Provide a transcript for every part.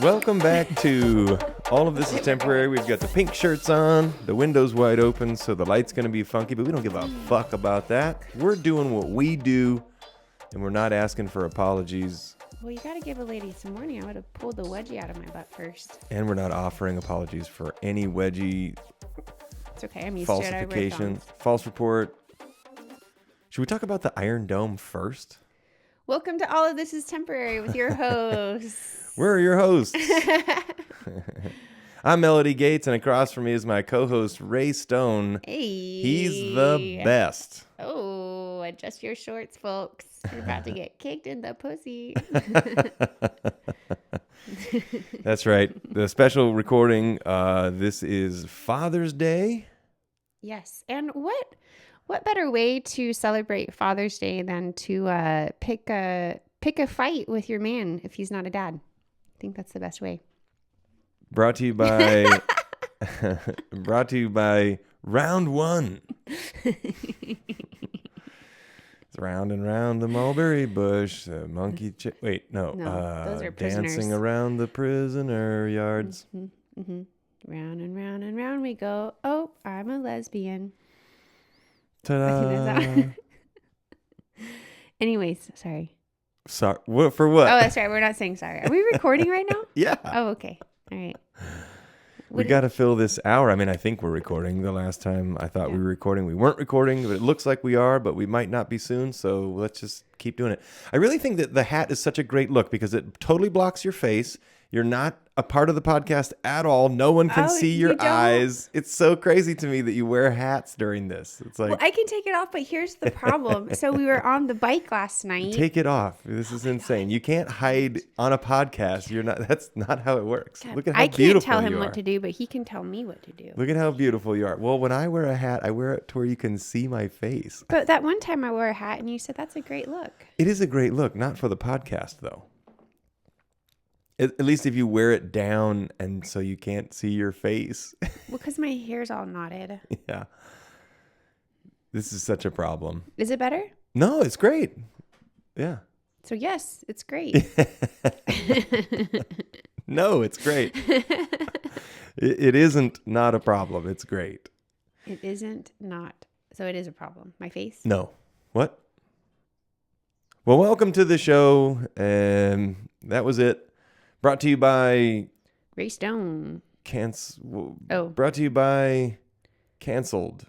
Welcome back to All of This Is Temporary. We've got the pink shirts on, the window's wide open, so the light's going to be funky, but we don't give a fuck about that. We're doing what we do, and we're not asking for apologies. Well, you got to give a lady some warning. I would have pulled the wedgie out of my butt first. And we're not offering apologies for any wedgie It's okay. I'm used falsification, false report. Should we talk about the Iron Dome first? Welcome to All of This Is Temporary with your hosts. We're your hosts. I'm Melodee Gates, and across from me is my co-host, Ray Stone. Hey. He's the best. Oh, adjust your shorts, folks. You're about to get kicked in the pussy. That's right. The special recording. This is Father's Day. Yes. And what better way to celebrate Father's Day than to pick a fight with your man if he's not a dad? I think that's the best way. Brought to you by Round One. It's round and round the mulberry bush, the monkey. Those are prisoners. Dancing around the prisoner yards. Mm-hmm, mm-hmm. Round and round we go. Oh, I'm a lesbian. Ta-da! Anyways, sorry. Sorry. What for? What? Oh, that's right. We're not saying sorry. Are we recording right now? Yeah. Oh, okay. All right. We got to fill this hour. I mean, I think we're recording. The last time I thought we were recording, we weren't recording, but it looks like we are, but we might not be soon. So let's just keep doing it. I really think that the hat is such a great look because it totally blocks your face. You're not a part of the podcast at all. No one can see your eyes. It's so crazy to me that you wear hats during this. It's like, well, I can take it off, but here's the problem. So we were on the bike last night. Take it off. This is insane. You can't hide on a podcast. You're not. That's not how it works. God, Look at how beautiful I can't tell him you what are. to do, but he can tell me what to do. Look at how beautiful you are. Well, when I wear a hat, I wear it to where you can see my face. But that one time I wore a hat and you said that's a great look. It is a great look, not for the podcast though. At least if you wear it down and so you can't see your face. Well, because my hair's all knotted. Yeah. This is such a problem. Is it better? No, it's great. Yeah. So yes, it's great. No, it's great. It isn't not a problem. It's great. It isn't not. So it is a problem. My face? No. What? Well, welcome to the show. That was it. Brought to you by Ray Stone. Brought to you by Canceled.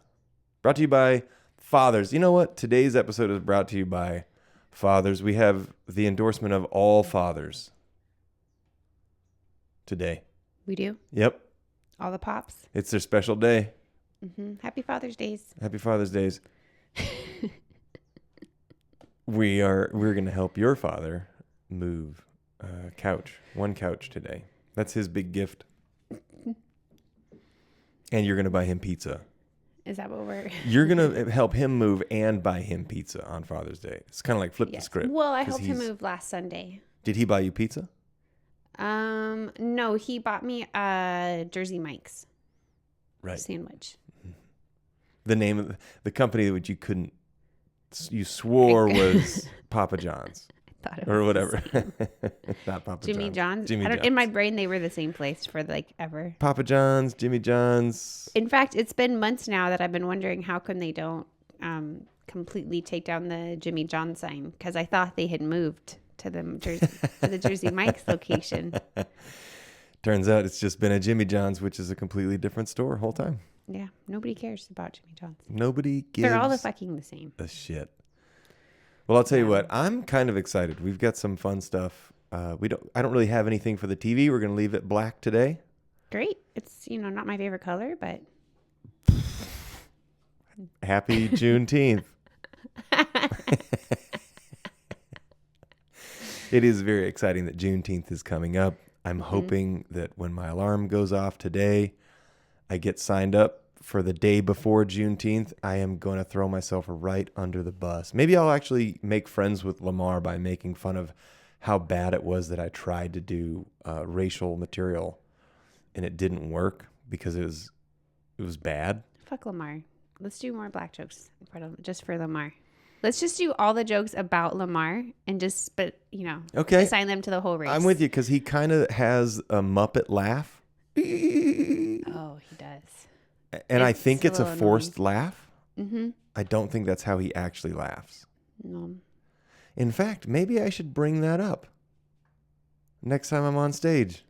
Brought to you by Fathers. You know what? Today's episode is brought to you by Fathers. We have the endorsement of all fathers today. We do? Yep. All the pops. It's their special day. Mm-hmm. Happy Father's Days. Happy Father's Days. We're going to help your father move one couch today. That's his big gift. And you're going to buy him pizza. Is that what we're... You're going to help him move and buy him pizza on Father's Day. It's kind of like flip the script. Well, I helped him move last Sunday. Did he buy you pizza? No, he bought me a Jersey Mike's sandwich. The name of the company which you swore was Papa John's. Or whatever. Not Papa Jimmy John's. John's. In my brain, they were the same place for like ever. Papa John's, Jimmy John's. In fact, it's been months now that I've been wondering how come they don't completely take down the Jimmy John sign, because I thought they had moved to the Jersey Mike's location. Turns out it's just been a Jimmy John's, which is a completely different store whole time. Yeah, nobody cares about Jimmy John's. Nobody gives. They're all the fucking the same. A shit. Well, I'll tell you what. I'm kind of excited. We've got some fun stuff. I don't really have anything for the TV. We're going to leave it black today. Great. It's not my favorite color, but happy Juneteenth. It is very exciting that Juneteenth is coming up. I'm hoping that when my alarm goes off today, I get signed up for the day before Juneteenth. I am going to throw myself right under the bus. Maybe I'll actually make friends with Lamar by making fun of how bad it was that I tried to do racial material and it didn't work because it was bad. Fuck Lamar. Let's do more black jokes just for Lamar. Let's just do all the jokes about Lamar and Okay. assign them to the whole race. I'm with you because he kind of has a Muppet laugh. Oh, he does. And I think it's a little forced laugh. Mm-hmm. I don't think that's how he actually laughs. No. In fact, maybe I should bring that up next time I'm on stage.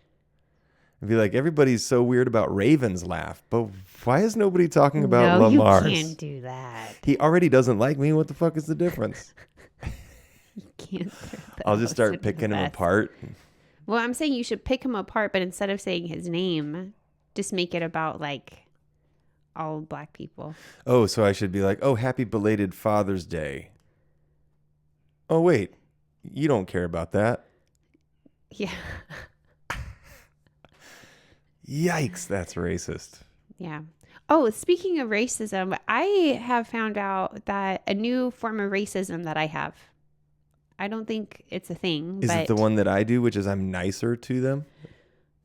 I'd be like, everybody's so weird about Raven's laugh, but why is nobody talking about Lamar's? No, you can't do that. He already doesn't like me. What the fuck is the difference? You can't. I'll just start picking him apart. Well, I'm saying you should pick him apart, but instead of saying his name, just make it about like all black people. Oh, so I should be like, oh, happy belated Father's Day. Oh, wait, you don't care about that. Yeah. Yikes, that's racist. Yeah. Oh, speaking of racism, I have found out that a new form of racism that I have. I don't think it's a thing. Is it the one that I do, which is I'm nicer to them?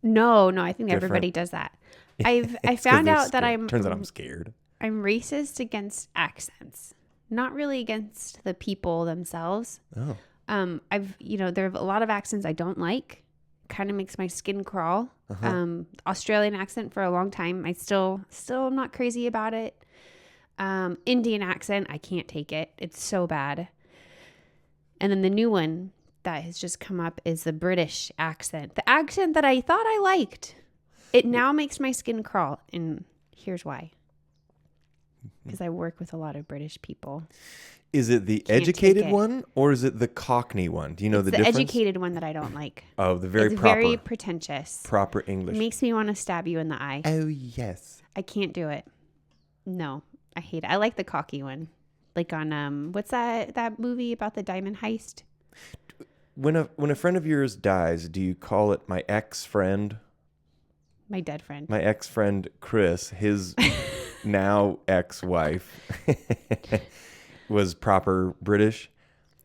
No, I think Different. everybody does that. I found out that Turns out I'm scared. I'm racist against accents, not really against the people themselves. Oh. There are a lot of accents I don't like. Kind of makes my skin crawl. Australian accent for a long time. I still am not crazy about it. Indian accent, I can't take it. It's so bad. And then the new one that has just come up is the British accent. The accent that I thought I liked. It now makes my skin crawl. And here's why. Because I work with a lot of British people. Is it the educated one or is it the Cockney one? Do you know the difference? The educated one that I don't like. Oh, the very it's proper. very pretentious. Proper English. It makes me want to stab you in the eye. Oh, yes. I can't do it. No, I hate it. I like the cocky one. Like on, what's that movie about the diamond heist? When a friend of yours dies, do you call it my ex-friend? My dead friend. My ex-friend Chris, his now ex-wife, was proper British.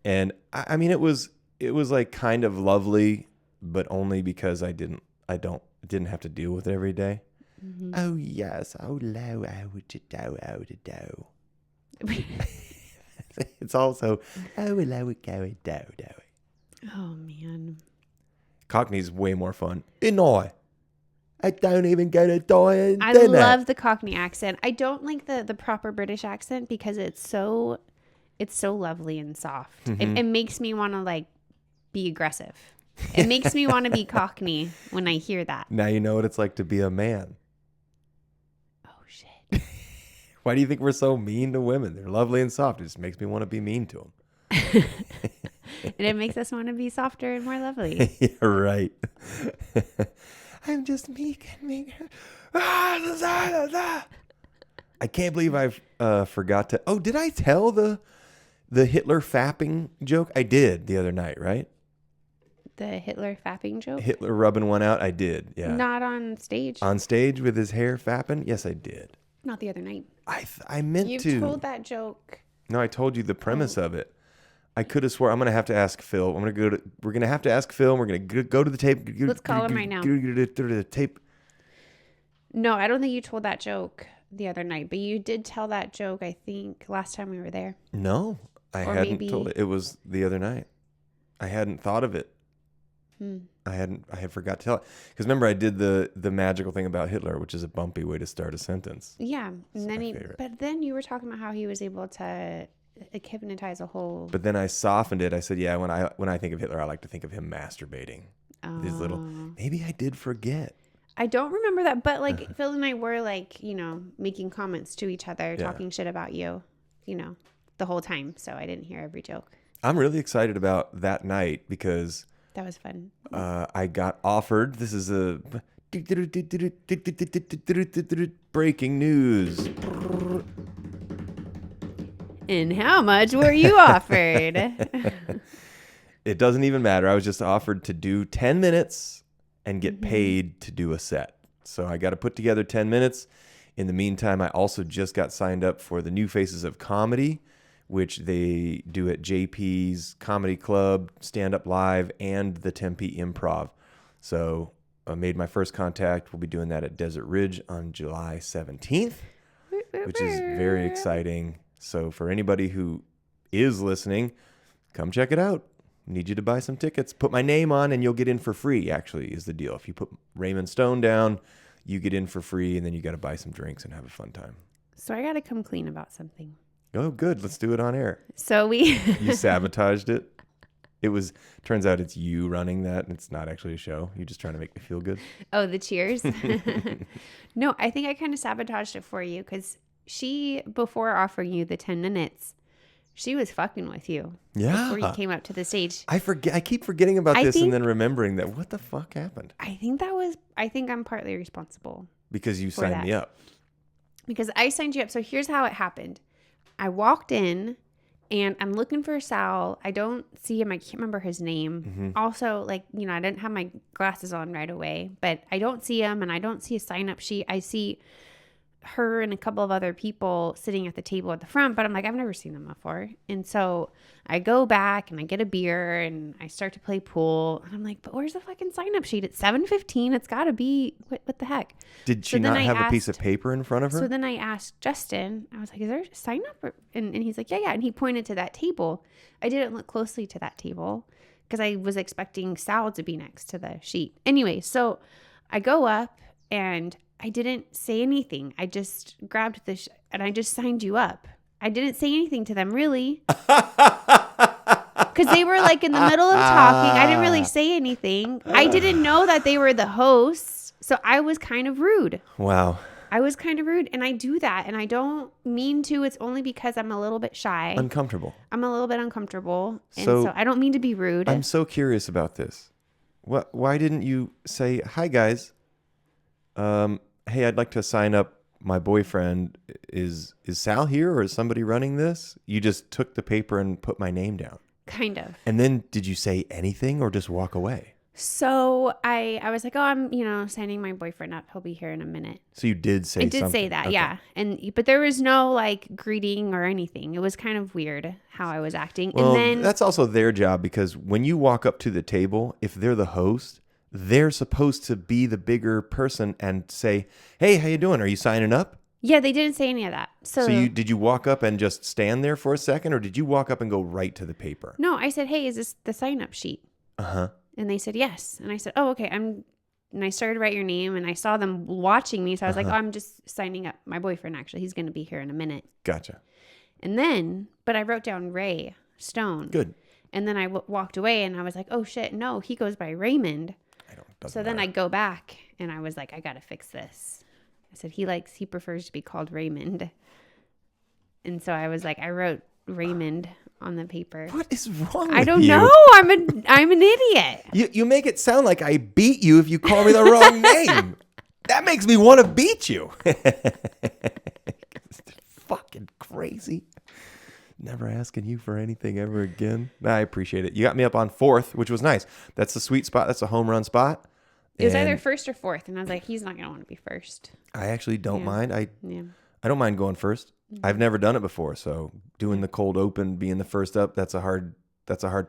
And I mean, it was like kind of lovely, but only because I didn't have to deal with it every day. Mm-hmm. Oh, yes. Oh, low, oh, to do. It's also, oh, hello, going do. Oh, man. Cockney's way more fun. I don't even go to dinner. I love the Cockney accent. I don't like the proper British accent because it's so lovely and soft. Mm-hmm. It makes me want to like be aggressive. It makes me want to be Cockney when I hear that. Now you know what it's like to be a man. Oh, shit. Why do you think we're so mean to women? They're lovely and soft. It just makes me want to be mean to them. And it makes us want to be softer and more lovely. Yeah, right. I'm just meek and meek. I can't believe I forgot to. Oh, did I tell the Hitler fapping joke? I did the other night, right? The Hitler fapping joke? Hitler rubbing one out? I did, yeah. Not on stage. On stage with his hair fapping? Yes, I did. Not the other night. I meant to. You've told that joke. No, I told you the premise of it. I could have swore. I'm going to have to ask Phil. We're going to have to ask Phil. And we're going to go to the tape. Let's call him right now. The tape. No, I don't think you told that joke the other night, but you did tell that joke, I think, last time we were there. No, I hadn't told it. It was the other night. I hadn't thought of it. I had forgot to tell it. Because remember, I did the magical thing about Hitler, which is a bumpy way to start a sentence. Yeah. And then but then you were talking about how he was able to hypnotize a whole. But then I softened it. I said, yeah, when I think of Hitler, I like to think of him masturbating. These little. Maybe I did forget. I don't remember that, but like Phil and I were like, making comments to each other, talking shit about you, the whole time. So I didn't hear every joke. I'm really excited about that night because that was fun. I got offered. This is a breaking news. And how much were you offered? It doesn't even matter. I was just offered to do 10 minutes and get paid to do a set. So I got to put together 10 minutes. In the meantime, I also just got signed up for the New Faces of Comedy, which they do at JP's Comedy Club, Stand Up Live, and the Tempe Improv. So I made my first contact. We'll be doing that at Desert Ridge on July 17th, which is very exciting. So for anybody who is listening, come check it out. Need you to buy some tickets. Put my name on and you'll get in for free, actually, is the deal. If you put Raymond Stone down, you get in for free, and then you got to buy some drinks and have a fun time. So I got to come clean about something. Oh, good. Let's do it on air. So You sabotaged it. Turns out it's you running that, and it's not actually a show. You're just trying to make me feel good. Oh, the cheers? No, I think I kind of sabotaged it for you because she, before offering you the 10 minutes, she was fucking with you. Yeah. Before you came up to the stage. I keep forgetting about this and then remembering that. What the fuck happened? I think I'm partly responsible. Because you signed me up. Because I signed you up. So here's how it happened. I walked in and I'm looking for Sal. I don't see him. I can't remember his name. Mm-hmm. Also, I didn't have my glasses on right away, but I don't see him and I don't see a sign-up sheet. I see her and a couple of other people sitting at the table at the front, but I'm like, I've never seen them before. And so I go back and I get a beer and I start to play pool. And I'm like, but where's the fucking sign-up sheet? It's 7:15. It's got to be, what the heck? Did she not have a piece of paper in front of her? So then I asked Justin, I was like, is there a sign-up? And he's like, yeah. And he pointed to that table. I didn't look closely to that table because I was expecting Sal to be next to the sheet. Anyway, so I go up and I didn't say anything. I just grabbed and I just signed you up. I didn't say anything to them, really. Because they were in the middle of talking. I didn't really say anything. I didn't know that they were the hosts. So I was kind of rude. Wow. I was kind of rude. And I do that. And I don't mean to. It's only because I'm a little bit shy. Uncomfortable. I'm a little bit uncomfortable. And so I don't mean to be rude. I'm so curious about this. Why didn't you say, hi, guys? Hey, I'd like to sign up my boyfriend. Is Sal here or is somebody running this? You just took the paper and put my name down. Kind of. And then did you say anything or just walk away? So I was like, oh, I'm, signing my boyfriend up. He'll be here in a minute. So you did say something. I did say that, okay. yeah. But there was no greeting or anything. It was kind of weird how I was acting. Well, and then that's also their job because when you walk up to the table, if they're the host, they're supposed to be the bigger person and say, hey, how you doing? Are you signing up? Yeah, they didn't say any of that. So did you walk up and just stand there for a second or did you walk up and go right to the paper? No, I said, hey, is this the sign-up sheet? Uh-huh. And they said, yes. And I said, oh, okay. And I started to write your name and I saw them watching me. So I was like, oh, I'm just signing up my boyfriend, actually. He's going to be here in a minute. Gotcha. And then, but I wrote down Ray Stone. Good. And then I walked away and I was like, oh, shit, no, he goes by Raymond. Then I go back and I was like, I got to fix this. I said, he prefers to be called Raymond. And so I was like, I wrote Raymond on the paper. What is wrong with you? I don't know. I'm an idiot. You make it sound like I beat you if you call me the wrong name. That makes me want to beat you. It's fucking crazy. Never asking you for anything ever again. I appreciate it. You got me up on 4th, which was nice. That's the sweet spot. That's a home run spot. It was either 1st or 4th. And I was like, he's not going to want to be first. I actually don't mind. I Yeah. I don't mind going first. I've never done it before, so doing the cold open, being the first up, that's a hard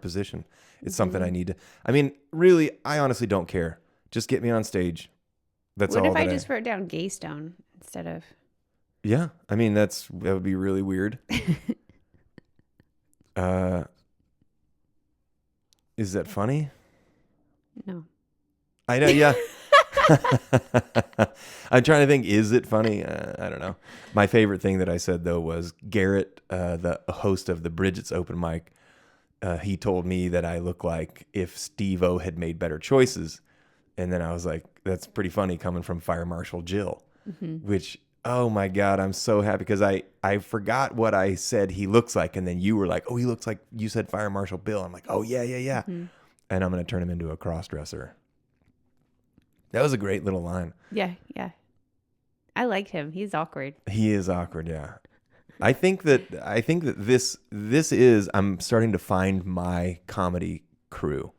position. It's something I need to. I mean, really, I honestly don't care. Just get me on stage. That's all. What if I just wrote down Gay Stone instead of? Yeah, I mean that would be really weird. Is that funny? No. I know. Yeah. I'm trying to think. Is it funny? I don't know. My favorite thing that I said though was Garrett, the host of the Bridget's open mic. He told me that I look like if Steve-O had made better choices, and then I was like, "That's pretty funny coming from Fire Marshal Jill." Which, oh my God, I'm so happy because I forgot what I said he looks like, and then you were like, "Oh, he looks like you said Fire Marshal Bill." I'm like, "Oh yeah." And I'm gonna turn him into a cross-dresser. That was a great little line. Yeah. I like him. He's awkward. He is awkward, yeah. I think that this is, I'm starting to find my comedy crew.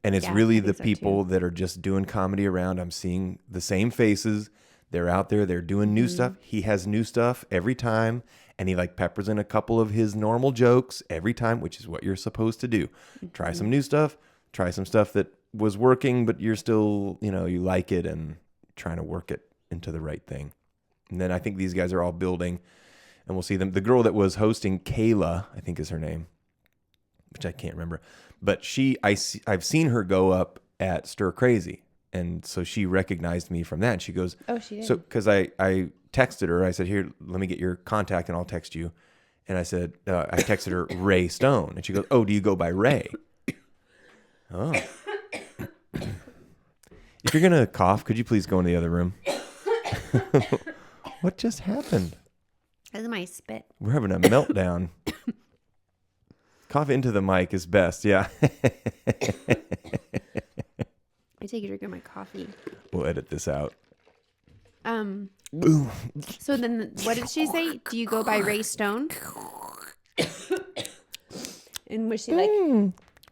And it's really the people that are just doing comedy around. I'm seeing the same faces. They're out there. They're doing new stuff. He has new stuff every time. And he peppers in a couple of his normal jokes every time, which is what you're supposed to do. Try some new stuff. Try some stuff that was working, but you're still, you like it and trying to work it into the right thing. And then I think these guys are all building and we'll see them. The girl that was hosting, Kayla, I think is her name, which I can't remember. But I've seen her go up at Stir Crazy. And so she recognized me from that. And she goes, oh, she did. So, because I texted her, I said, here, let me get your contact and I'll text you. And I said, I texted her Ray Stone. And she goes, oh, do you go by Ray? Oh. If you're going to cough, could you please go in the other room? What just happened? That's my spit. We're having a meltdown. Cough into the mic is best. Yeah. I take a drink of my coffee. We'll edit this out. So then what did she say? Do you go by Ray Stone? And was she like,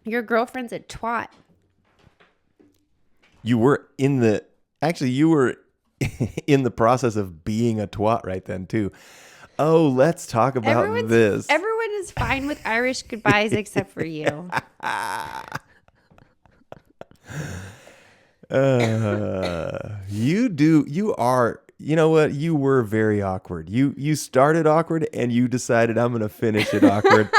your girlfriend's a twat? You were in the process of being a twat right then too. Oh, let's talk about this. Everyone is fine with Irish goodbyes except for you. You know what? You were very awkward. You started awkward and you decided I'm going to finish it awkward.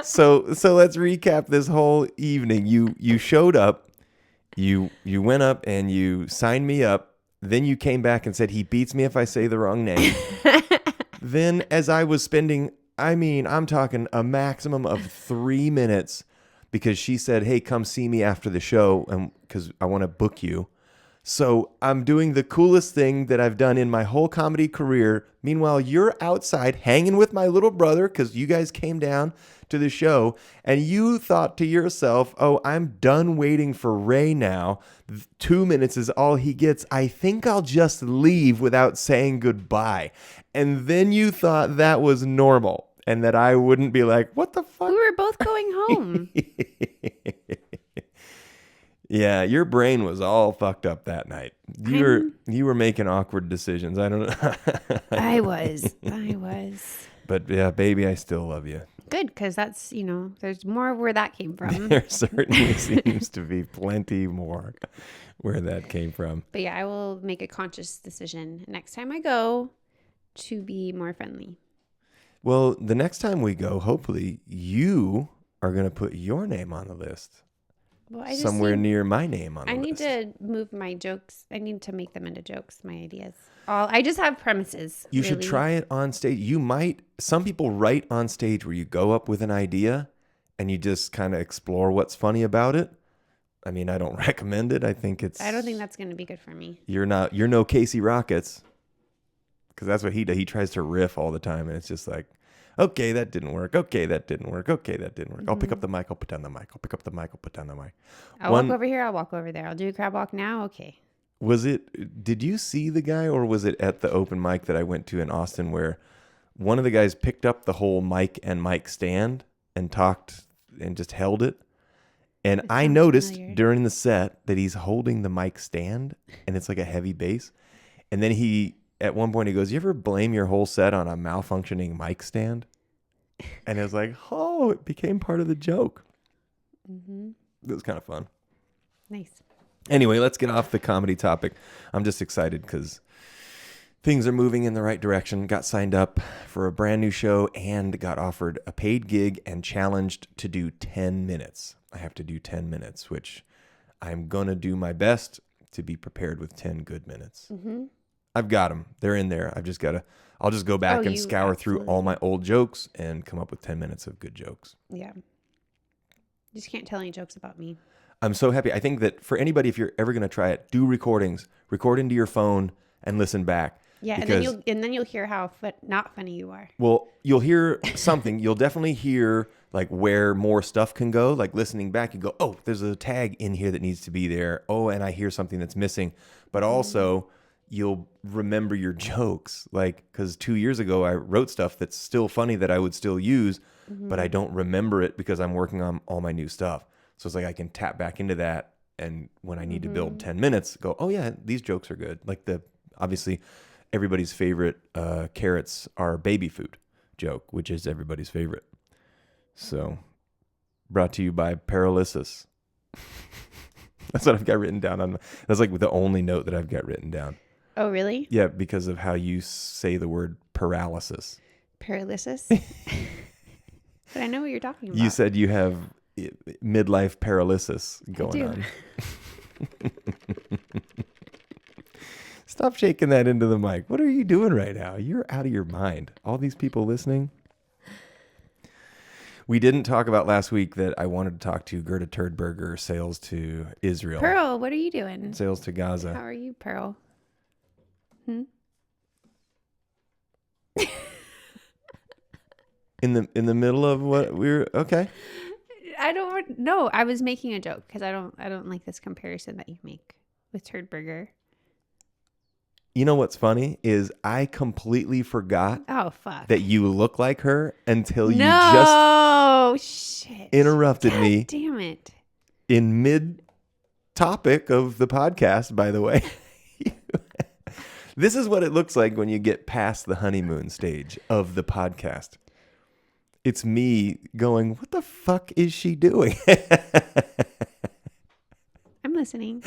So let's recap this whole evening. You showed up, you went up and you signed me up. Then you came back and said he beats me if I say the wrong name. Then as I was spending, I'm talking a maximum of 3 minutes because she said, hey, come see me after the show and because I want to book you. So I'm doing the coolest thing that I've done in my whole comedy career. Meanwhile, you're outside hanging with my little brother because you guys came down to the show and you thought to yourself, oh, I'm done waiting for Ray now. 2 minutes is all he gets. I think I'll just leave without saying goodbye. And then you thought that was normal and that I wouldn't be like, what the fuck? We were both going home. Yeah, your brain was all fucked up that night. You were making awkward decisions. I don't know. I was. But yeah, baby, I still love you. Good, because that's, there's more where that came from. There certainly seems to be plenty more where that came from. But yeah, I will make a conscious decision next time I go to be more friendly. Well, the next time we go, hopefully you are going to put your name on the list. Well, somewhere near my name on the list. I need to move my jokes. I need to make them into jokes, my ideas. I just have premises. You should try it on stage. Some people write on stage where you go up with an idea and you just kind of explore what's funny about it. I mean, I don't recommend it. I don't think that's going to be good for me. You're no Casey Rockets. Because that's what he does. He tries to riff all the time and it's just like, okay, that didn't work. Okay, that didn't work. Okay, that didn't work. Mm-hmm. I'll pick up the mic. I'll put down the mic. I'll pick up the mic. I'll put down the mic. I'll walk over here. I'll walk over there. I'll do a crab walk now. Okay. Did you see the guy or was it at the open mic that I went to in Austin where one of the guys picked up the whole mic and mic stand and talked and just held it? And I noticed during the set that he's holding the mic stand and it's like a heavy bass. And then at one point he goes, you ever blame your whole set on a malfunctioning mic stand? And it was like, oh, it became part of the joke. Mm-hmm. It was kind of fun. Nice. Anyway, let's get off the comedy topic. I'm just excited because things are moving in the right direction. Got signed up for a brand new show and got offered a paid gig and challenged to do 10 minutes. I have to do 10 minutes, which I'm going to do my best to be prepared with 10 good minutes. Mm-hmm. I've got them. They're in there. I'll just go back and scour through all my old jokes and come up with 10 minutes of good jokes. Yeah. You just can't tell any jokes about me. I'm so happy. I think that for anybody, if you're ever going to try it, do recordings. Record into your phone and listen back. Yeah, and then you'll hear how not funny you are. Well, you'll hear something. You'll definitely hear like where more stuff can go. Like listening back, you go, oh, there's a tag in here that needs to be there. Oh, and I hear something that's missing. But also, you'll remember your jokes. Like, because 2 years ago, I wrote stuff that's still funny that I would still use, but I don't remember it because I'm working on all my new stuff. So it's like I can tap back into that. And when I need to build 10 minutes, go, oh yeah, these jokes are good. Like obviously everybody's favorite carrots are baby food joke, which is everybody's favorite. So brought to you by paralysis. That's what I've got written down that's like the only note that I've got written down. Oh, really? Yeah, because of how you say the word paralysis. Paralysis. But I know what you're talking about. You said you have midlife paralysis going on. Stop shaking that into the mic. What are you doing right now? You're out of your mind. All these people listening. We didn't talk about last week that I wanted to talk to Gerda Turdburger, sales to Israel. Pearl, what are you doing? Sales to Gaza. How are you, Pearl? In the middle of what we're okay. I don't know. I was making a joke because I don't like this comparison that you make with Turdburger. You know what's funny is I completely forgot that you look like her until you just interrupted me. Damn it. In mid topic of the podcast, by the way. This is what it looks like when you get past the honeymoon stage of the podcast. It's me going, what the fuck is she doing? I'm listening.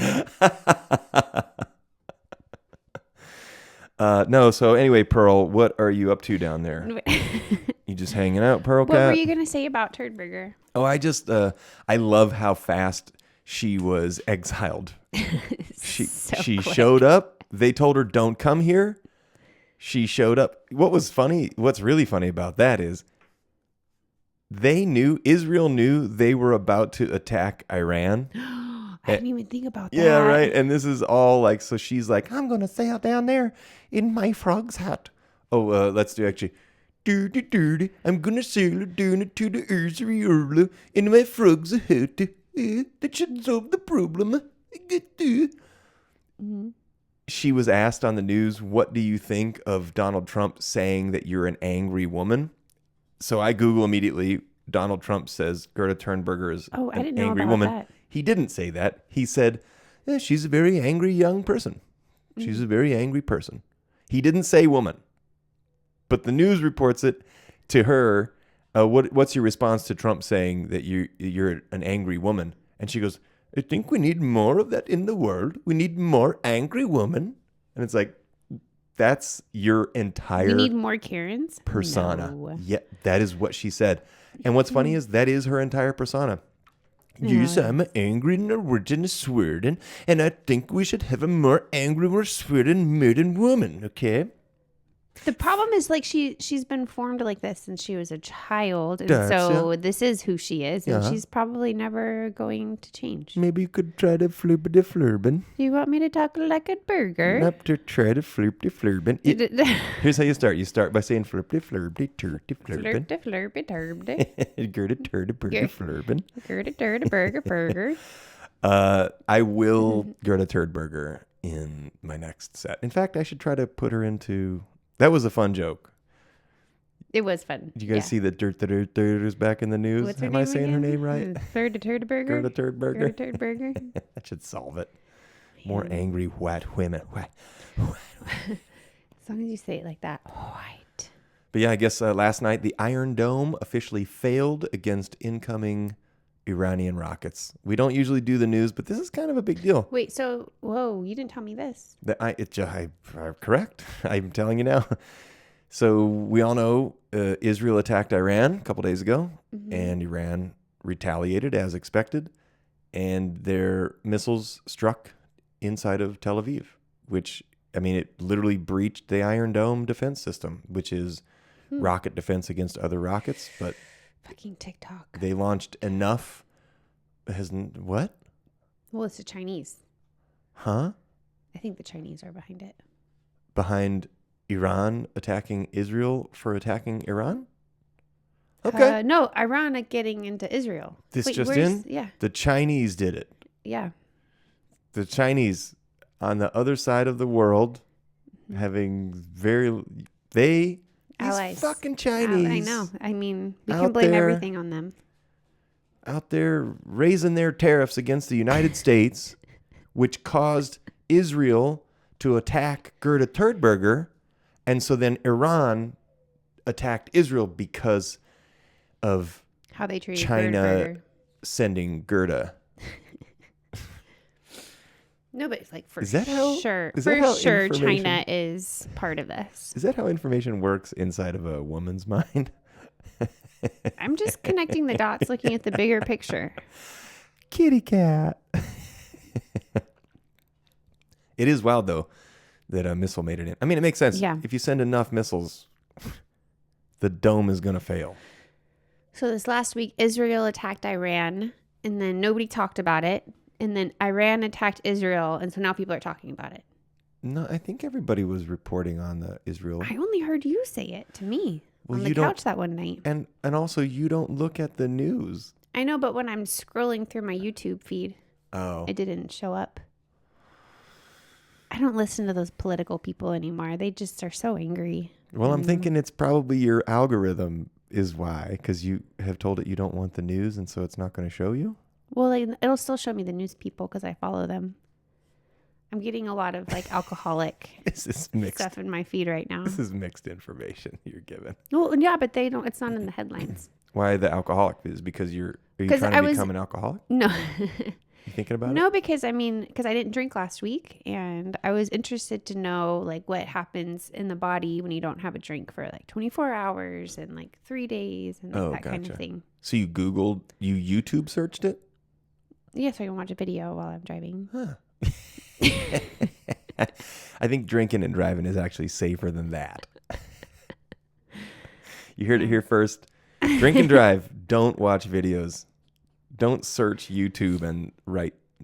No, so anyway, Pearl, what are you up to down there? You just hanging out, Pearl Cat? What were you going to say about Turdburger? Oh, I love how fast she was exiled. She showed up. They told her, don't come here. She showed up. What's really funny about that is Israel knew they were about to attack Iran. I didn't even think about that. Yeah, right. And this is all like, so she's like, I'm going to sail down there in my frog's hat. Oh, let's do actually. I'm going to sail down to the Israel in my frog's hat. That should solve the problem. Mm-hmm. She was asked on the news, what do you think of Donald Trump saying that you're an angry woman? So I Google immediately. Donald Trump says Gerda Turdburger is an angry woman. That. He didn't say that. He said, she's a very angry young person. She's a very angry person. He didn't say woman. But the news reports it to her. What's your response to Trump saying that you're an angry woman? And she goes, I think we need more of that in the world. We need more angry women. And it's like, that's your entire We need more Karens? persona. No. Yeah, that is what she said. And what's funny is that is her entire persona. Yes, I'm an angry Norwegian Sweden, and I think we should have a more angry, more Sweden maiden woman, okay? The problem is, like, she's been formed like this since she was a child, and so this is who she is, and she's probably never going to change. Maybe you could try to flip the flurben. Do you want me to talk like a burger? Not to try to flip the flurben. Here's how you start. You start by saying flip the flurby, turty flurben. Flip the flurby turbdy. Gerda Turdburger flurben. Gerda Turdburger burger. I will Gerda Turdburger in my next set. In fact, I should try to put her into... That was a fun joke. It was fun. Did you guys see that Dirt is back in the news? What's her Am name I saying again? her name right? Gerda Turdburger. Gerda Turdburger. Gerda Turdburger. That should solve it. More angry white women. As long as you say it like that. White. But yeah, I guess last night the Iron Dome officially failed against incoming Iranian rockets. We don't usually do the news, but this is kind of a big deal. Wait, so, whoa, you didn't tell me this. Correct. I'm telling you now. So we all know Israel attacked Iran a couple days ago, and Iran retaliated as expected, and their missiles struck inside of Tel Aviv, which, I mean, it literally breached the Iron Dome defense system, which is rocket defense against other rockets, but fucking TikTok. they launched enough. What? Well, it's the Chinese. Huh? I think the Chinese are behind it. Behind Iran attacking Israel for attacking Iran? Okay. No, Iran getting into Israel. This just in? Yeah. The Chinese did it. Yeah. The Chinese on the other side of the world having these allies. Fucking Chinese. I know. I mean, we can blame everything on them. Out there raising their tariffs against the United States, which caused Israel to attack Gerda Turdburger. And so then Iran attacked Israel because of how they treated China Turdburger. sending Gerda. No, but it's like for Is that how- sure, is that for how sure, information- China is part of this. Is that how information works inside of a woman's mind? I'm just connecting the dots, looking at the bigger picture. Kitty cat. It is wild, though, that a missile made it in. I mean, it makes sense. Yeah. If you send enough missiles, the dome is going to fail. So this last week, Israel attacked Iran, and then nobody talked about it. And then Iran attacked Israel, and so now people are talking about it. No, I think everybody was reporting on the Israel. I only heard you say it to me Well, on the you don't- couch that one night. And also, you don't look at the news. I know, but when I'm scrolling through my YouTube feed, Oh. it didn't show up. I don't listen to those political people anymore. They just are so angry. Well, I'm thinking it's probably your algorithm is why, because you have told it you don't want the news, and so it's not going to show you. Well, it'll still show me the news people because I follow them. I'm getting a lot of like alcoholic This is mixed. stuff in my feed right now. This is mixed information you're given. Well, yeah, but they don't. It's not in the headlines. Why the alcoholic? Is because are you 'Cause trying I to was- become an alcoholic? No, You thinking about it? no, because I didn't drink last week, and I was interested to know like what happens in the body when you don't have a drink for like 24 hours and like 3 days and like, that kind gotcha. of thing. So you YouTube searched it? Yeah, so I can watch a video while I'm driving. Huh. I think drinking and driving is actually safer than that. You heard it here first. Drink and drive. Don't watch videos. Don't search YouTube and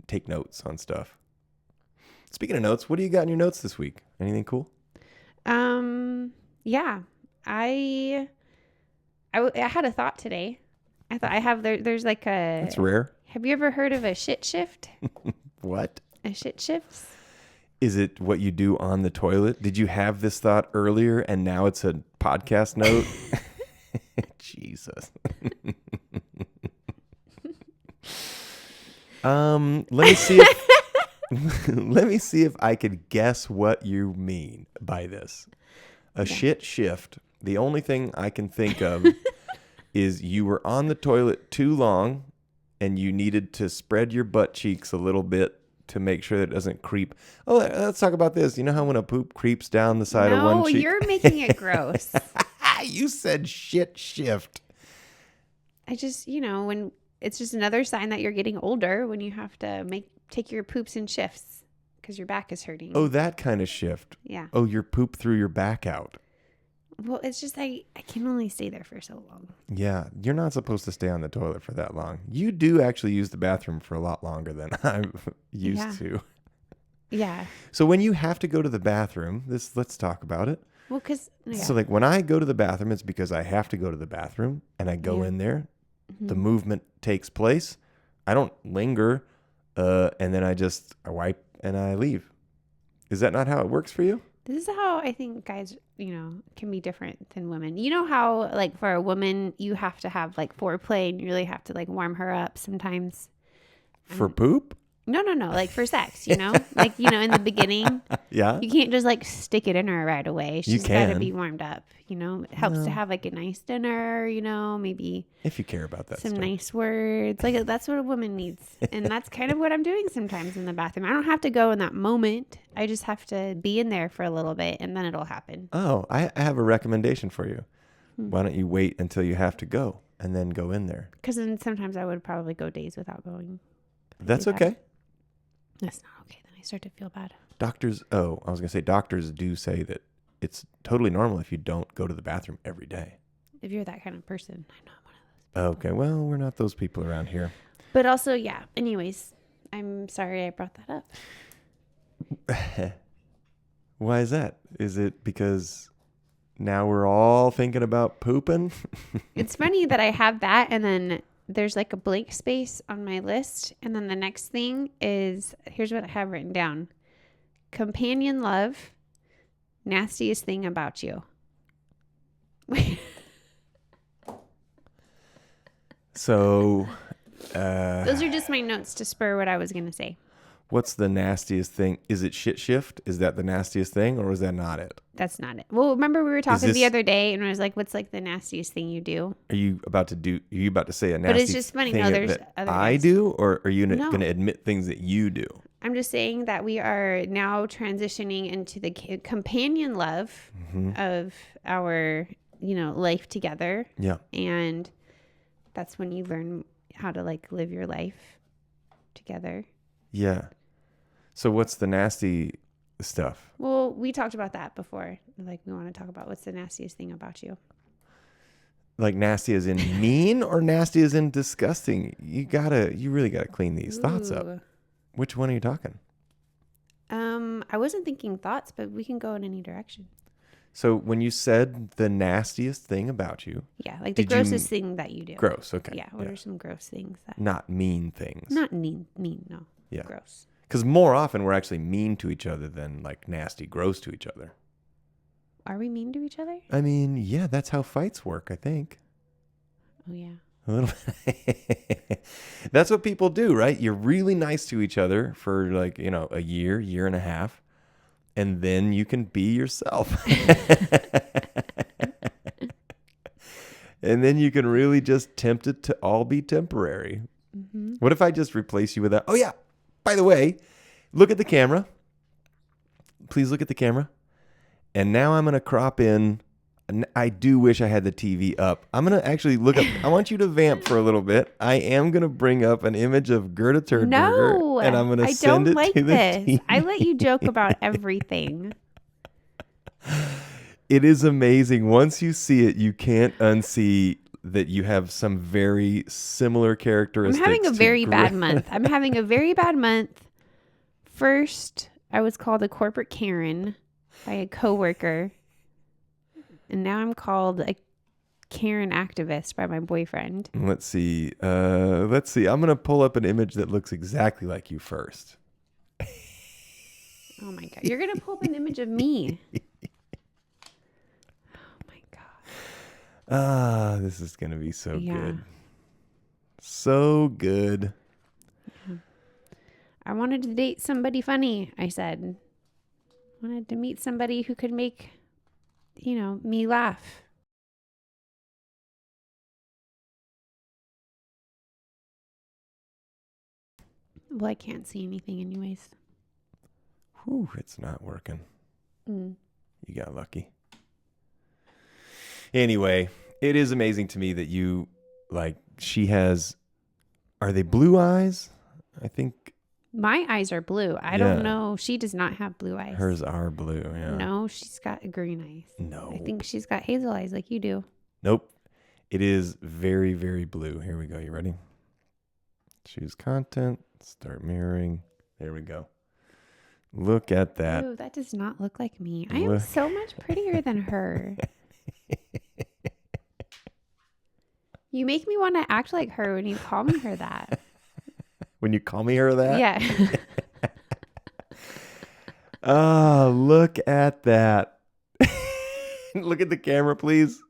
take notes on stuff. Speaking of notes, what do you got in your notes this week? Anything cool? Yeah, I had a thought today. I thought there's like a. That's rare. Have you ever heard of a shit shift? What? A shit shift? Is it what you do on the toilet? Did you have this thought earlier and now it's a podcast note? Jesus. Let me see if I could guess what you mean by this. A shit shift. The only thing I can think of is you were on the toilet too long and you needed to spread your butt cheeks a little bit to make sure that it doesn't creep. Oh, let's talk about this. You know how when a poop creeps down the side of one cheek? No, you're making it gross. You said shit shift. I just, when it's just another sign that you're getting older when you have to take your poops in shifts because your back is hurting. Oh, that kind of shift. Yeah. Oh, your poop threw your back out. Well, it's just I can only stay there for so long. Yeah, you're not supposed to stay on the toilet for that long. You do actually use the bathroom for a lot longer than I'm used to. Yeah. So when you have to go to the bathroom, let's talk about it. Well, because So like when I go to the bathroom, it's because I have to go to the bathroom and I go in there. The movement takes place. I don't linger, and then I wipe and I leave. Is that not how it works for you? this is how I think guys, can be different than women. You know how like for a woman you have to have like foreplay and you really have to like warm her up sometimes. For poop? No, like for sex, like, in the beginning, Yeah. you can't just like stick it in her right away. She's got to can. be warmed up, it helps to have like a nice dinner, maybe If you care about that some stuff. nice words. Like that's what a woman needs. And that's kind of what I'm doing sometimes in the bathroom. I don't have to go in that moment. I just have to be in there for a little bit and then it'll happen. Oh, I have a recommendation for you. Why don't you wait until you have to go and then go in there? Because then sometimes I would probably go days without going. That's do that. okay. That's not okay. Then I start to feel bad. Doctors do say that it's totally normal if you don't go to the bathroom every day. If you're that kind of person, I'm not one of those. Okay, well, we're not those people around here. But also, yeah. Anyways, I'm sorry I brought that up. Why is that? Is it because now we're all thinking about pooping? It's funny that I have that and then there's like a blank space on my list. And then the next thing is, here's what I have written down. Companion love, nastiest thing about you. So, Those are just my notes to spur what I was going to say. what's the nastiest thing? Is it shit shift? Is that the nastiest thing or is that not it? That's not it. Well, remember we were talking this- the other day and I was like, what's like the nastiest thing you do? Are you about to say a nasty But it's just funny. thing No, there's that other I nasty- do, or are you No. going to admit things that you do? I'm just saying that we are now transitioning into the companion love of our, life together. Yeah. And that's when you learn how to like live your life together. Yeah. So what's the nasty stuff? Well, we talked about that before. Like, we want to talk about what's the nastiest thing about you. Like nasty as in mean or nasty as in disgusting? You really gotta clean these thoughts up. Which one are you talking? I wasn't thinking thoughts, but we can go in any direction. So when you said the nastiest thing about you. Yeah, like the grossest thing that you do. Gross, okay. Yeah, what are some gross things that... Not mean things. Not mean, no. Yeah. Gross. Because more often we're actually mean to each other than like nasty, gross to each other. Are we mean to each other? I mean, yeah, that's how fights work, I think. Oh, yeah. A little bit. That's what people do, right? You're really nice to each other for like, a year and a half, and then you can be yourself. And then you can really just tempt it to all be temporary. Mm-hmm. What if I just replace you with that? Oh, yeah. By the way, look at the camera. Please look at the camera. And now I'm going to crop in. I do wish I had the TV up. I'm going to actually look up. I want you to vamp for a little bit. I am going to bring up an image of Gerda Turdburger. No, and I'm going to send it like to the TV. I let you joke about everything. It is amazing. Once you see it, you can't unsee that you have some very similar characteristics. I'm having a very bad month. First, I was called a corporate Karen by a coworker. And now I'm called a Karen activist by my boyfriend. Let's see. I'm going to pull up an image that looks exactly like you first. Oh, my God. You're going to pull up an image of me. Oh, my God. This is going to be so good. So good. Yeah. I wanted to date somebody funny, I said. Wanted to meet somebody who could make... me laugh. Well, I can't see anything anyways. Whew, it's not working. You got lucky. Anyway, it is amazing to me that you, she has, are they blue eyes? I think. My eyes are blue. I don't know. She does not have blue eyes. Hers are blue, yeah. No, she's got green eyes. No. I think she's got hazel eyes like you do. Nope. It is very, very blue. Here we go. You ready? Choose content. Start mirroring. There we go. Look at that. Ew, that does not look like me. I am so much prettier than her. You make me want to act like her when you call me her that. When you call me her that? Yeah. Oh, look at that. Look at the camera, please.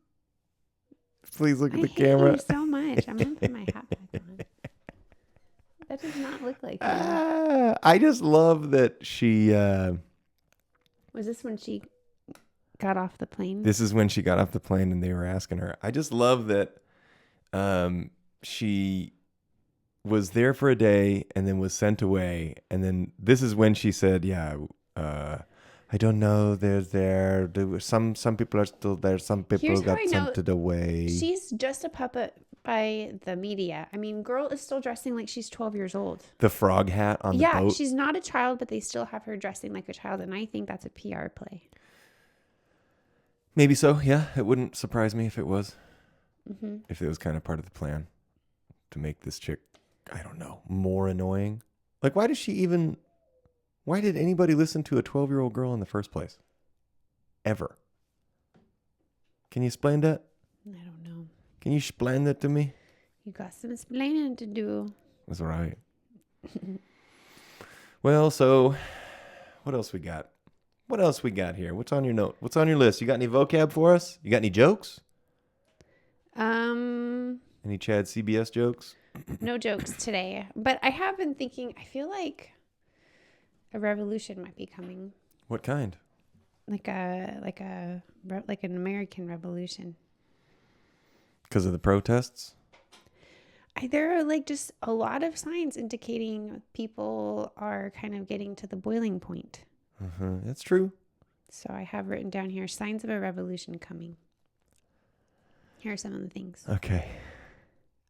Please look at the camera. I hate you so much. I'm going to put my hat back on. That does not look like me. I just love that she... Was this when she got off the plane? This is when she got off the plane and they were asking her. I just love that she was there for a day and then was sent away. And then this is when she said, I don't know. There were some people are still there. Some people got sent away. She's just a puppet by the media. I mean, girl is still dressing like she's 12 years old. The frog hat on the boat. Yeah, she's not a child, but they still have her dressing like a child. And I think that's a PR play. Maybe so. Yeah, it wouldn't surprise me if it was. Mm-hmm. If it was kind of part of the plan to make this chick, I don't know, more annoying. Like, why did anybody listen to a 12-year-old girl in the first place? Ever. Can you explain that? I don't know. Can you explain that to me? You got some explaining to do. That's right. Well, so what else we got? What else we got here? What's on your note? What's on your list? You got any vocab for us? You got any jokes? Any Chad CBS jokes? No jokes today. But I have been thinking, I feel like a revolution might be coming. What kind? Like an American revolution. Because of the protests? There are like just a lot of signs indicating people are kind of getting to the boiling point. That's true. So I have written down here signs of a revolution coming. Here are some of the things. Okay.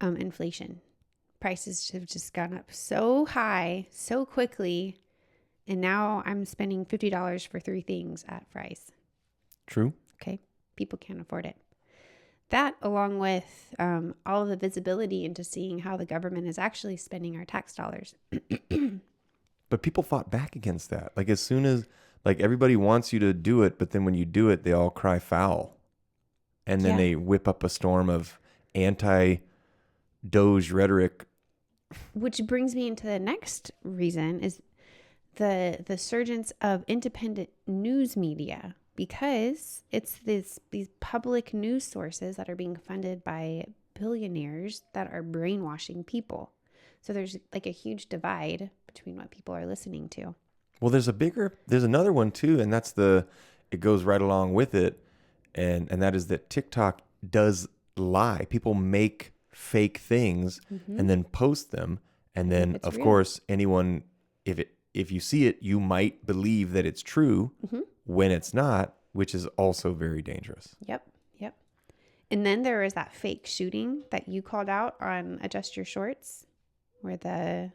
Inflation. Prices have just gone up so high, so quickly. And now I'm spending $50 for 3 things at Fry's. True. Okay. People can't afford it. That, along with all of the visibility into seeing how the government is actually spending our tax dollars. But people fought back against that. Like as soon as, like everybody wants you to do it, but then when you do it, they all cry foul. And then they whip up a storm of anti-Doge rhetoric. Which brings me into the next reason is the surgence of independent news media, because it's these public news sources that are being funded by billionaires that are brainwashing people. So there's like a huge divide between what people are listening to. Well, there's another one too, and it goes right along with it, and that is that TikTok does lie. People make fake things and then post them, and then of course anyone, if you see it, you might believe that it's true when it's not, which is also very dangerous. Yep. And then there was that fake shooting that you called out on Adjust Your Shorts, where the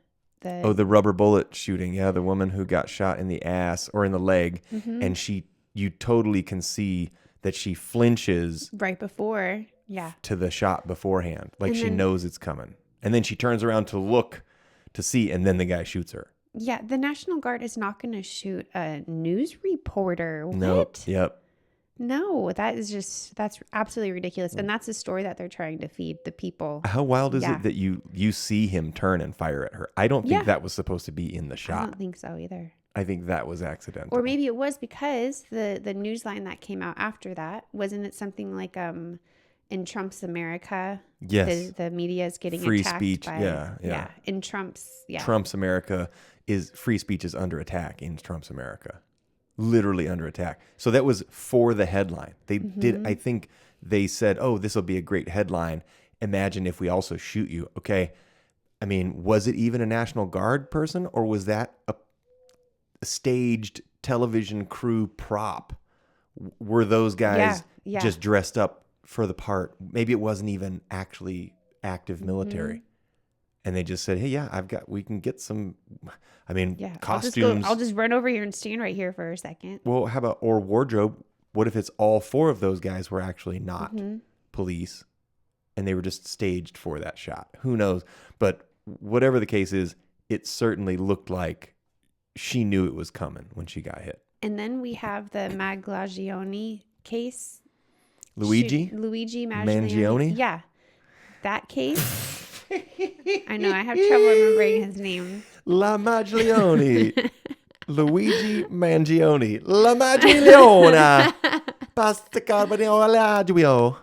rubber bullet shooting. Yeah, the woman who got shot in the ass or in the leg, and you totally can see that she flinches right before, to the shot beforehand, like she knows it's coming, and then she turns around to look to see, and then the guy shoots her. Yeah, the National Guard is not going to shoot a news reporter. What? No. Yep. No, that's absolutely ridiculous. And that's the story that they're trying to feed the people. How wild is it that you see him turn and fire at her? I don't think that was supposed to be in the shot. I don't think so either. I think that was accidental. Or maybe it was because the news line that came out after that, wasn't it something like in Trump's America? Yes. The media is getting free attacked speech. by, Yeah. In Trump's America free speech is under attack in Trump's America. Literally under attack. So that was for the headline. They did, I think they said, oh, this will be a great headline. Imagine if we also shoot you. Okay. I mean, was it even a National Guard person, or was that a staged television crew prop? Were those guys just dressed up for the part? Maybe it wasn't even actually active military. And they just said, hey, we can get some, costumes. I'll just run over here and stand right here for a second. Well, or wardrobe. What if it's all 4 of those guys were actually not police and they were just staged for that shot? Who knows? But whatever the case is, it certainly looked like she knew it was coming when she got hit. And then we have the Maglione case. Luigi Mangione? Yeah. That case. I know, I have trouble remembering his name. La Maglione. Luigi Mangione. La Magliona. Pasta carbonara all'aglio.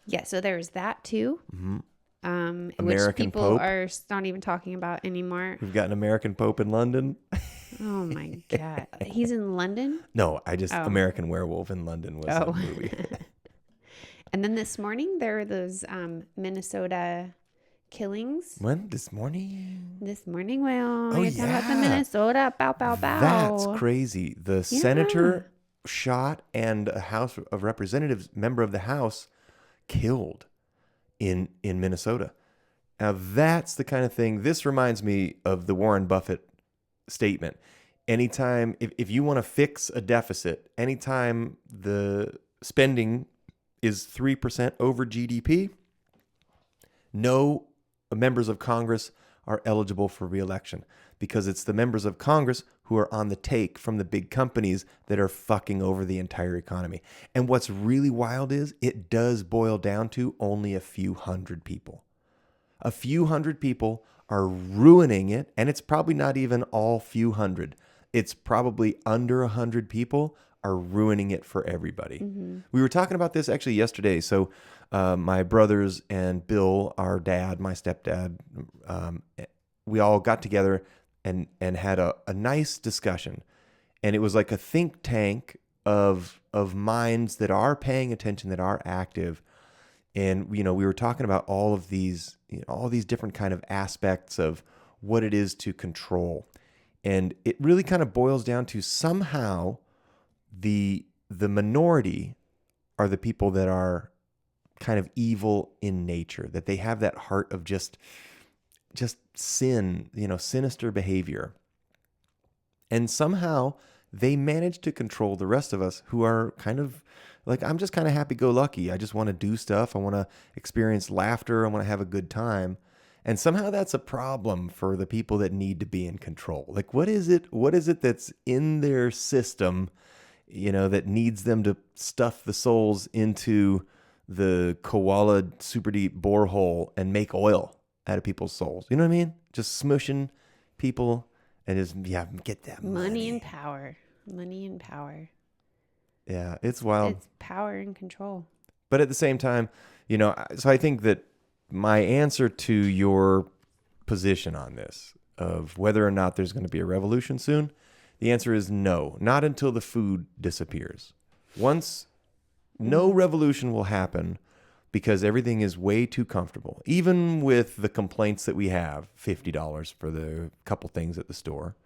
Yeah, so there's that too. American which people Pope. are not even talking about anymore. We've got an American Pope in London. Oh my God. He's in London? No, American Werewolf in London was a movie. And then this morning, there were those Minnesota killings. When? This morning? This morning, well, you're talking about the Minnesota, bow, bow, bow. That's crazy. The senator shot and a House of Representatives member of the House killed in Minnesota. Now, that's the kind of thing, this reminds me of the Warren Buffett statement. Anytime, if you want to fix a deficit, anytime the spending is 3% over GDP, no members of Congress are eligible for re-election, because it's the members of Congress who are on the take from the big companies that are fucking over the entire economy. And what's really wild is it does boil down to only a few hundred people. A few hundred people are ruining it, and it's probably not even all few hundred. It's probably under 100 people are ruining it for everybody. We were talking about this actually yesterday. So my brothers and Bill, our dad, my stepdad, we all got together and had a nice discussion. And it was like a think tank of minds that are paying attention, that are active. And, we were talking about all of these, all these different kind of aspects of what it is to control. And it really kind of boils down to somehow the minority are the people that are kind of evil in nature, that they have that heart of just sin, sinister behavior. And somehow they manage to control the rest of us who are kind of like, I'm just kind of happy-go-lucky. I just want to do stuff. I want to experience laughter. I want to have a good time. And somehow that's a problem for the people that need to be in control. Like, what is it that's in their system, that needs them to stuff the souls into the koala super deep borehole and make oil out of people's souls? You know what I mean? Just smushing people and just, get that money. And power. Money and power. Yeah, it's wild. It's power and control. But at the same time, so I think that my answer to your position on this, of whether or not there's going to be a revolution soon, the answer is no, not until the food disappears. Once, no revolution will happen because everything is way too comfortable. Even with the complaints that we have, $50 for the couple things at the store,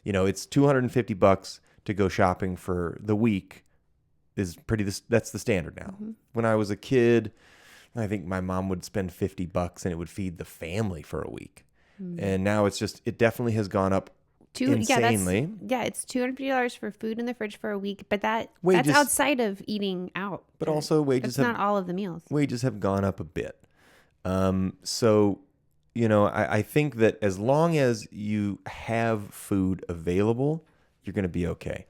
it's $250 to go shopping for the week. That's the standard now. Mm-hmm. When I was a kid, I think my mom would spend $50 and it would feed the family for a week. Mm-hmm. And now it definitely has gone up insanely. It's $250 for food in the fridge for a week, but that's outside of eating out. But also wages not all of the meals. Wages have gone up a bit. So, I think that as long as you have food available, you're going to be okay.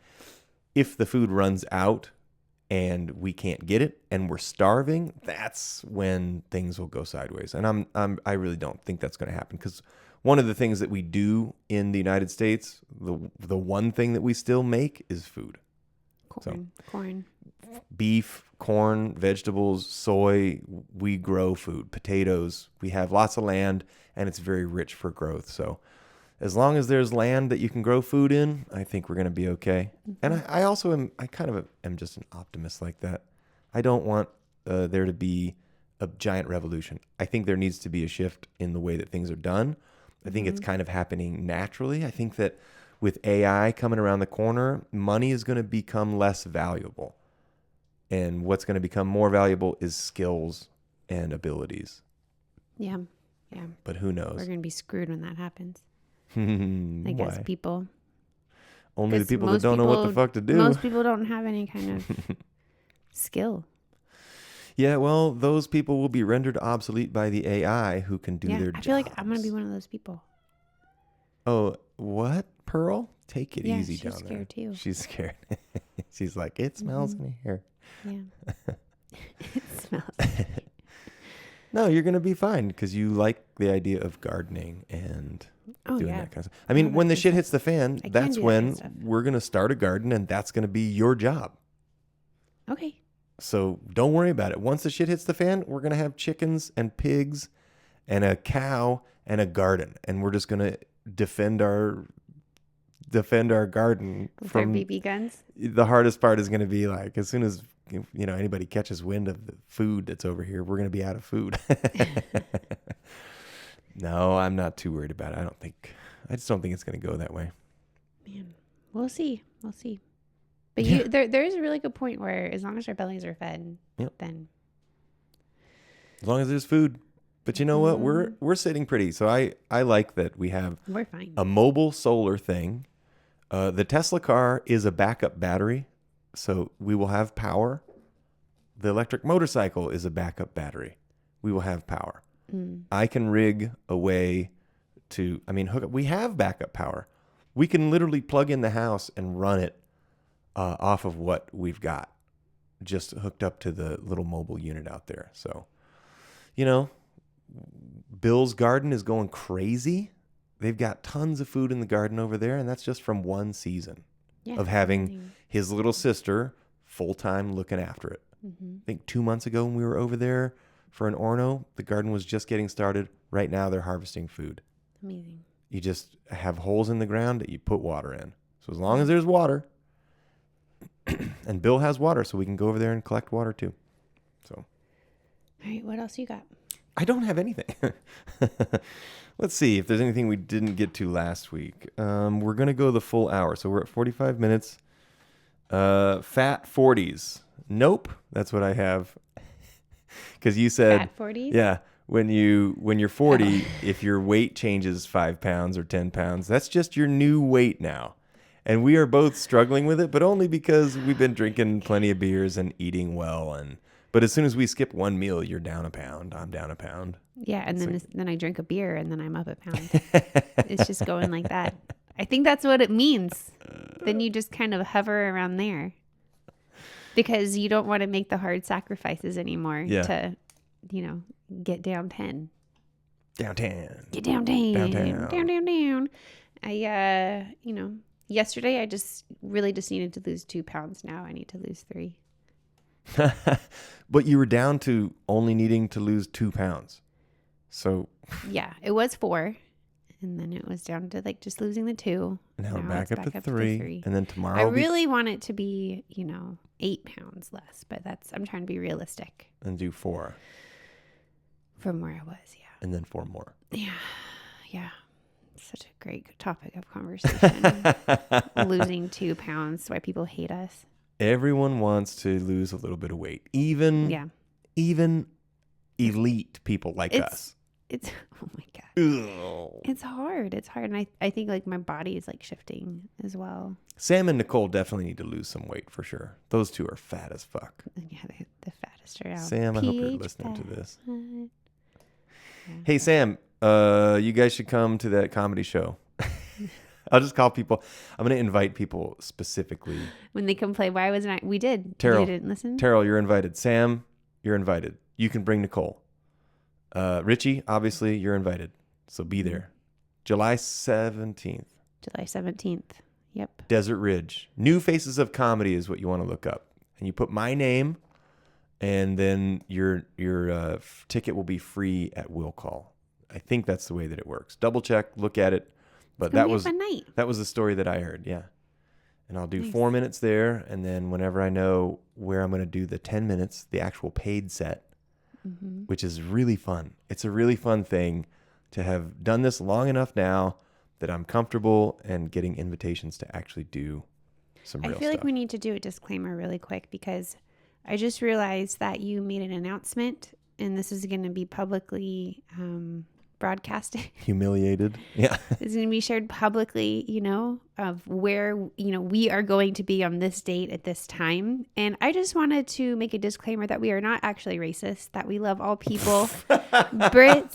If the food runs out and we can't get it and we're starving, that's when things will go sideways. And I really don't think that's going to happen, because one of the things that we do in the United States, the one thing that we still make is food. Corn. Beef, corn, vegetables, soy, we grow food, potatoes. We have lots of land and it's very rich for growth. So as long as there's land that you can grow food in, I think we're going to be okay. Mm-hmm. And I also am just an optimist like that. I don't want there to be a giant revolution. I think there needs to be a shift in the way that things are done. I think it's kind of happening naturally. I think that with AI coming around the corner, money is going to become less valuable. And what's going to become more valuable is skills and abilities. Yeah. But who knows? We're going to be screwed when that happens. I guess people. Only the people that don't know what the fuck to do. Most people don't have any kind of skill. Yeah, well, those people will be rendered obsolete by the AI who can do their jobs. I feel like I'm going to be one of those people. Oh, what? Pearl? Take it easy down there. She's scared too. She's scared. She's like, it smells in here. Yeah. It smells. No, you're going to be fine because you like the idea of gardening and doing that kind of stuff. I mean, when the shit hits the fan, that's when we're going to start a garden and that's going to be your job. Okay. So don't worry about it. Once the shit hits the fan, we're going to have chickens and pigs and a cow and a garden. And we're just going to defend our garden with our BB guns. The hardest part is going to be like, as soon as anybody catches wind of the food that's over here, we're going to be out of food. No, I'm not too worried about it. I just don't think it's going to go that way. Man, we'll see. But there is a really good point where as long as our bellies are fed, then as long as there's food. But you know what? We're sitting pretty. So I like that we're fine. A mobile solar thing. The Tesla car is a backup battery, so we will have power. The electric motorcycle is a backup battery. We will have power. I can rig a way to, hook up. We have backup power. We can literally plug in the house and run it off of what we've got, just hooked up to the little mobile unit out there. So, Bill's garden is going crazy. They've got tons of food in the garden over there, and that's just from one season of having his little sister full-time looking after it. Mm-hmm. I think 2 months ago when we were over there for an orno, the garden was just getting started. Right now they're harvesting food. Amazing. You just have holes in the ground that you put water in. So as long as there's water, and Bill has water, so we can go over there and collect water too. So All right, what else you got? I don't have anything. Let's see if there's anything we didn't get to last week. We're going to go the full hour. So we're at 45 minutes. Fat 40s. Nope. That's what I have. Because you said... Fat 40s? Yeah. When you're 40, if your weight changes 5 pounds or 10 pounds, that's just your new weight now. And we are both struggling with it, but only because we've been drinking plenty of beers and eating well. But as soon as we skip one meal, you're down a pound. I'm down a pound. Yeah, and then I drink a beer, and then I'm up a pound. It's just going like that. I think that's what it means. Then you just kind of hover around there. Because you don't want to make the hard sacrifices anymore to, get down 10. Downtown. Get down 10. Downtown. Down. Yesterday I just needed to lose 2 pounds. Now I need to lose 3. But you were down to only needing to lose 2 pounds. So yeah, it was 4, and then it was down to just losing the 2. Now we're back up to 3, and then tomorrow. I really want it to be 8 pounds less, but I'm trying to be realistic. And do 4 from where I was, yeah. And then 4 more. Yeah. Such a great topic of conversation. Losing 2 pounds, why people hate us. Everyone wants to lose a little bit of weight. Even elite people like us. It's oh my God. Ugh. It's hard. And I think my body is shifting as well. Sam and Nicole definitely need to lose some weight for sure. Those two are fat as fuck. Yeah, the fattest around. Sam, I hope you're listening to this. Yeah. Hey, Sam, you guys should come to that comedy show. I'll just call people. I'm going to invite people specifically. When they come play, why wasn't I? We did. Terrell, you didn't listen? Terrell, you're invited. Sam, you're invited. You can bring Nicole. Richie, obviously, you're invited. So be there. July 17th. July 17th. Yep. Desert Ridge. New Faces of Comedy is what you want to look up. And you put my name, and then your ticket will be free at will call. I think that's the way that it works. Double check, look at it. But that was the story that I heard, yeah. And I'll do 4 minutes there, and then whenever I know where I'm going to do the 10 minutes, the actual paid set, which is really fun. It's a really fun thing to have done this long enough now that I'm comfortable and getting invitations to actually do some real stuff. I feel like we need to do a disclaimer really quick because I just realized that you made an announcement, and this is going to be publicly broadcasted. Humiliated. Yeah. It's going to be shared publicly, of where, we are going to be on this date at this time. And I just wanted to make a disclaimer that we are not actually racist, that we love all people, Brits,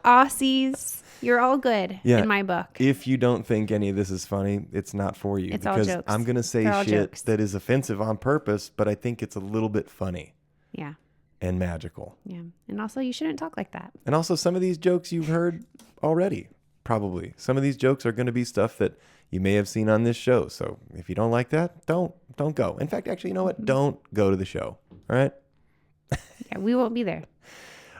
Aussies. You're all good in my book. If you don't think any of this is funny, it's not for you. It's all jokes. I'm going to say shit that is offensive on purpose, but I think it's a little bit funny. Yeah. And magical. Yeah. And also, you shouldn't talk like that. And also, some of these jokes you've heard already, probably. Some of these jokes are going to be stuff that you may have seen on this show. So if you don't like that, don't go. In fact, actually, you know what? Don't go to the show. All right? Yeah, we won't be there.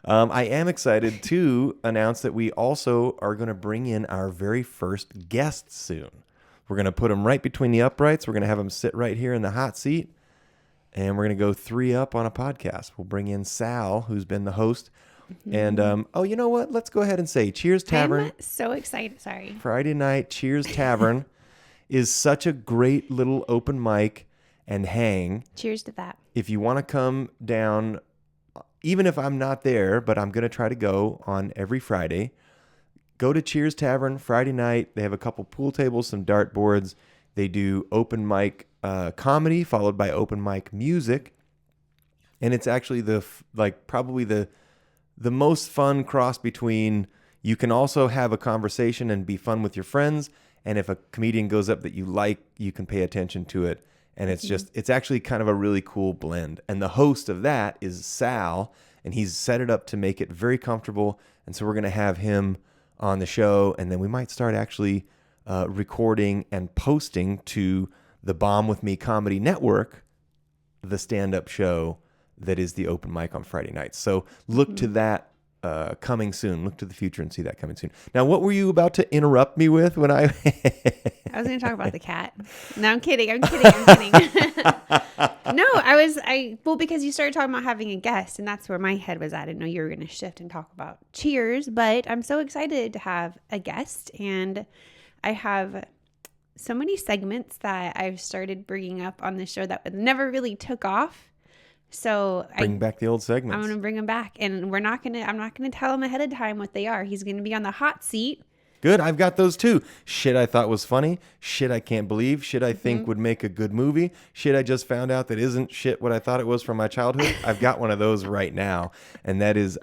I am excited to announce that we also are going to bring in our very first guests soon. We're going to put them right between the uprights. We're going to have them sit right here in the hot seat. And we're going to go 3 up on a podcast. We'll bring in Sal, who's been the host. And, you know what? Let's go ahead and say Cheers Tavern. I'm so excited. Sorry. Friday night, Cheers Tavern is such a great little open mic and hang. Cheers to that. If you want to come down, even if I'm not there, but I'm going to try to go on every Friday, go to Cheers Tavern Friday night. They have a couple pool tables, some dart boards. They do open mic comedy followed by open mic music, and it's actually probably the most fun cross between you can also have a conversation and be fun with your friends, and if a comedian goes up that you like, you can pay attention to it, and it's actually kind of a really cool blend. And the host of that is Sal, and he's set it up to make it very comfortable, and so we're going to have him on the show, and then we might start actually recording and posting to the Bomb With Me Comedy Network, the stand-up show that is the open mic on Friday nights. So look to that coming soon. Look to the future and see that coming soon. Now, what were you about to interrupt me with when I... I was going to talk about the cat. No, I'm kidding. I'm kidding. No, well, because you started talking about having a guest, and that's where my head was at. I didn't know you were going to shift and talk about Cheers, but I'm so excited to have a guest, and I have so many segments that I've started bringing up on the show that never really took off. So Bring back the old segments. I'm going to bring them back, and I'm not going to tell him ahead of time what they are. He's going to be on the hot seat. Good. I've got those too. Shit I thought was funny. Shit I can't believe. Shit I think would make a good movie. Shit I just found out that isn't shit what I thought it was from my childhood. I've got one of those right now. And that is,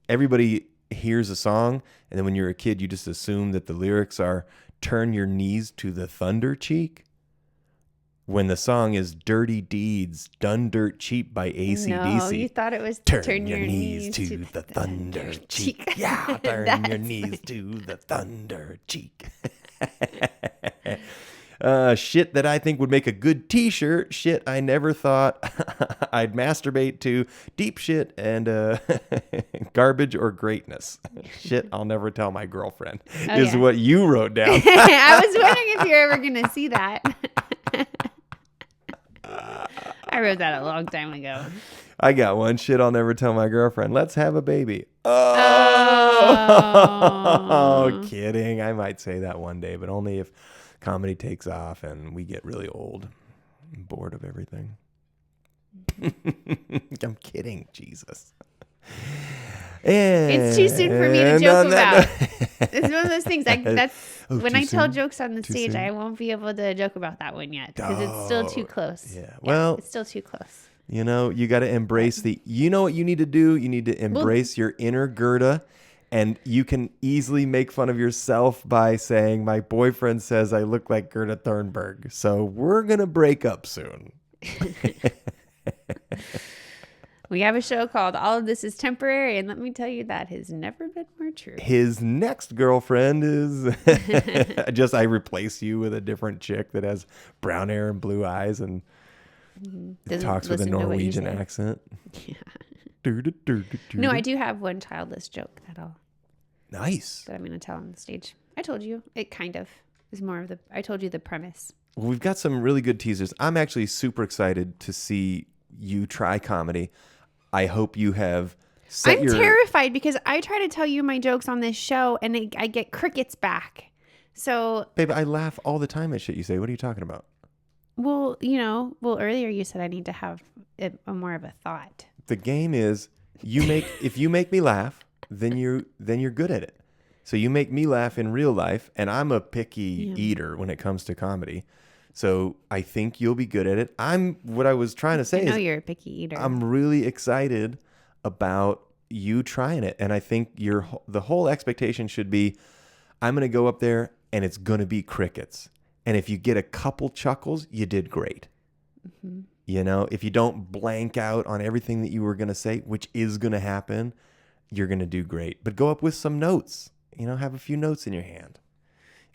everybody hears a song, and then when you're a kid, you just assume that the lyrics are turn your knees to the thunder cheek. When the song is Dirty Deeds, Done Dirt Cheap by AC/DC. No, you thought it was Turn your knees to the thunder cheek. Yeah, turn your knees to the thunder cheek. Shit that I think would make a good t-shirt. Shit I never thought I'd masturbate to. Deep shit and garbage or greatness. Shit I'll never tell my girlfriend is what you wrote down. I was wondering if you're ever going to see that. I wrote that a long time ago. I got one. Shit I'll never tell my girlfriend. Let's have a baby. Oh, kidding. I might say that one day, but only if comedy takes off and we get really old and bored of everything. I'm kidding. Jesus. It's too soon for me to joke about. It's one of those things. When I tell jokes on the stage, I won't be able to joke about that one yet because it's still too close. Yeah. Well, it's still too close. You know, you got to embrace you know what you need to do? You need to embrace your inner Gerda, and you can easily make fun of yourself by saying, my boyfriend says I look like Gerda Turdburger, so we're going to break up soon. We have a show called All of This is Temporary, and let me tell you, that has never been more true. His next girlfriend is I replace you with a different chick that has brown hair and blue eyes and talks with a Norwegian accent. Yeah. No, I do have one childless joke that I'm going to tell on the stage. I told you. It kind of is more of I told you the premise. Well, we've got some really good teasers. I'm actually super excited to see you try comedy. I hope you have I'm terrified because I try to tell you my jokes on this show and I get crickets back. So, babe, I laugh all the time at shit you say. What are you talking about? Well, earlier you said I need to have a more of a thought. The game is if you make me laugh, then you're good at it. So you make me laugh in real life, and I'm a picky eater when it comes to comedy. So I think you'll be good at it. What I was trying to say is, you're a picky eater. I'm really excited about you trying it. And I think the whole expectation should be, I'm going to go up there and it's going to be crickets. And if you get a couple chuckles, you did great. Mm-hmm. You know, if you don't blank out on everything that you were going to say, which is going to happen, you're going to do great. But go up with some notes, have a few notes in your hand.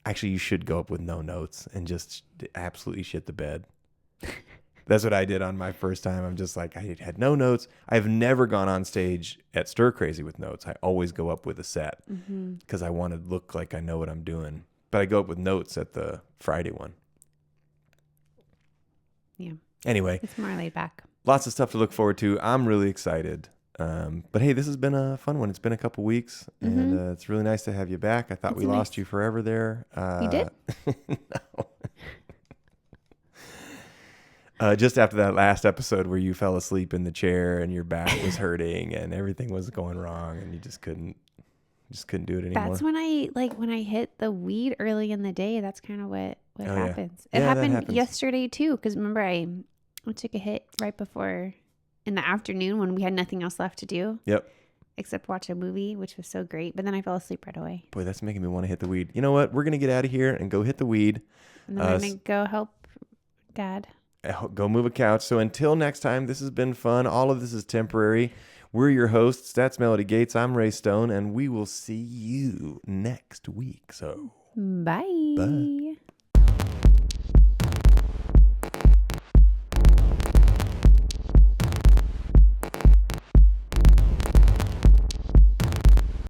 Actually, you should go up with no notes and just absolutely shit the bed. That's what I did on my first time. I'm just like, I had no notes. I've never gone on stage at Stir Crazy with notes. I always go up with a set because I want to look like I know what I'm doing. But I go up with notes at the Friday one. Yeah. Anyway. It's more laid back. Lots of stuff to look forward to. I'm really excited. But hey, this has been a fun one. It's been a couple weeks, and it's really nice to have you back. I thought we lost you forever there. You did? No. Just after that last episode where you fell asleep in the chair and your back was hurting and everything was going wrong and you just couldn't do it anymore. That's when I hit the weed early in the day. That's kind of what happens. Yeah. It happened yesterday too, because remember I took a hit right before. In the afternoon when we had nothing else left to do. Yep. Except watch a movie, which was so great. But then I fell asleep right away. Boy, that's making me want to hit the weed. You know what? We're going to get out of here and go hit the weed. And then we're going to go help Dad. Go move a couch. So until next time, this has been fun. All of this is temporary. We're your hosts. That's Melodee Gates. I'm Ray Stone. And we will see you next week. So bye. Bye.